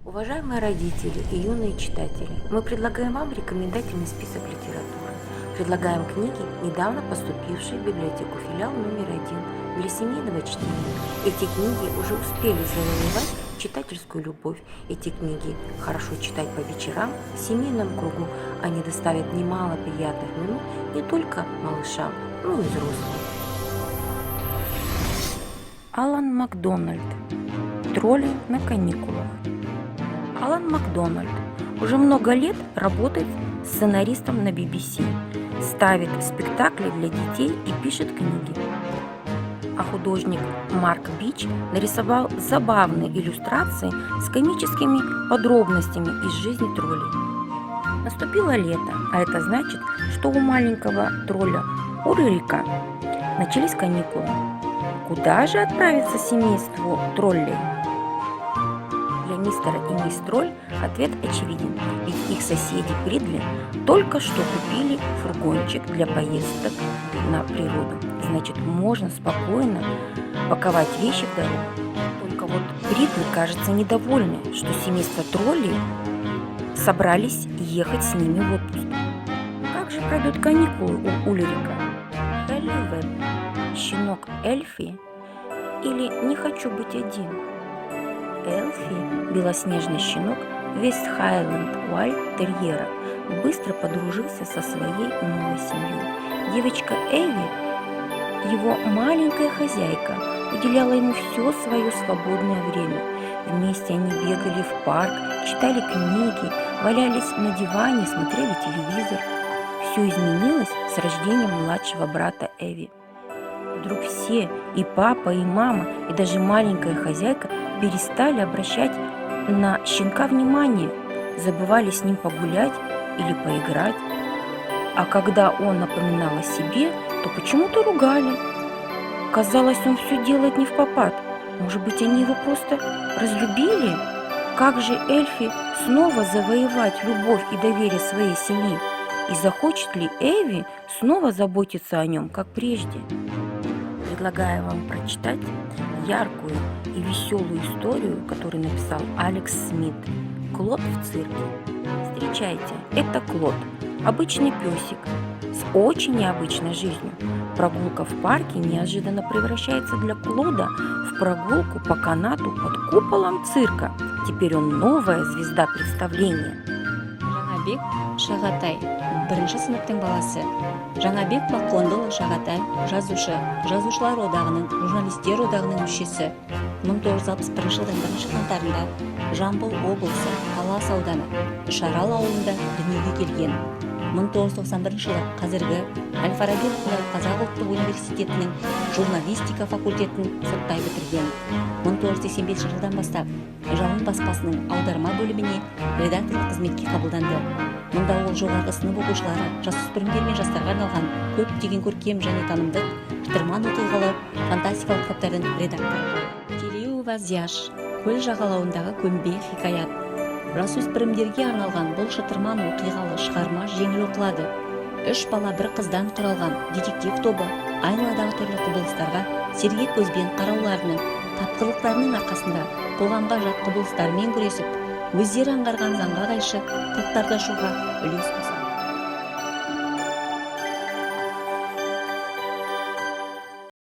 Уважаемые родители и юные читатели, мы предлагаем вам рекомендательный список литературы. Предлагаем книги, недавно поступившие в библиотеку филиал №1 для семейного чтения. Эти книги уже успели завоевать читательскую любовь. Эти книги хорошо читать по вечерам, в семейном кругу. Они доставят немало приятных минут не только малышам, но и взрослым. Алан Макдональд. Тролли на каникулах. Алан Макдональд уже много лет работает сценаристом на BBC, ставит спектакли для детей и пишет книги. А художник Марк Бич нарисовал забавные иллюстрации с комическими подробностями из жизни троллей. Наступило лето, а это значит, что у маленького тролля Ульрика начались каникулы. Куда же отправится семейству троллей? Для мистера и мисс Тролль ответ очевиден, ведь их соседи Бридли только что купили фургончик для поездок на природу. Значит, можно спокойно паковать вещи в дорогу. Только вот Бридли, кажется, недовольны, что семейство троллей собрались ехать с ними в отпуск. Как же пройдут каникулы у Ульрика? Элли Веб, щенок Эльфи или «Не хочу быть один»? Элфи, белоснежный щенок Вест-Хайленд Уайлд терьера, быстро подружился со своей новой семьей. Девочка Эви, его маленькая хозяйка, уделяла ему все свое свободное время. Вместе они бегали в парк, читали книги, валялись на диване, смотрели телевизор. Все изменилось с рождением младшего брата Эви. Вдруг все, и папа, и мама, и даже маленькая хозяйка перестали обращать на щенка внимание, забывали с ним погулять или поиграть. А когда он напоминал о себе, то почему-то ругали. Казалось, он все делает не впопад. Может быть, они его просто разлюбили? Как же Эльфи снова завоевать любовь и доверие своей семьи? И захочет ли Эви снова заботиться о нем, как прежде? Предлагаю вам прочитать яркую и веселую историю, которую написал Алекс Смит «Клод в цирке». Встречайте, это Клод, обычный песик с очень необычной жизнью. Прогулка в парке неожиданно превращается для Клода в прогулку по канату под куполом цирка. Теперь он новая звезда представления. Жаңабек Шағатай, бірінші сыныптың баласы. Жаңабек Бақондыл Шағатай, жазушы, жазушылар одағының, журналистер одағының мүшесі. 1961 жылдың 1 қаңтарында Жамбыл облысы Талас ауданы Үшарал ауылында дүниеге келген. 1991 жылы қазіргі Әл-Фараби атындағы Қазақ ұлттық университетінің журналистика факультетін сырттай бітірген. 1985 жылдан бастап Жалын баспасының аударма бөліміне редакторлық қызметке қабылданды. Мұнда ол жоғарғы сынып оқушылары, жасөспірімдер мен жастарға арналған көптеген көркем және танымдық, шытырман оқиғалы, фантастикалық кітаптардың редакторы. Тереуова Зияш, көл жағалауындағы көмбе хикаят. Жасөспірімдерге арналған бұл шытырман оқиғалы шығарма жеңіл оқылады. 3 бала бір қыздан құралған детектив тобы айналадағы түрлі құбылыстарға сергек көзбен қарауларының, тапқырлықтарының арқасында қоғамға жат құбылыстармен күресіп, өздері аңғарған заңға қайшы қылықтарды ашуға үлес қосты.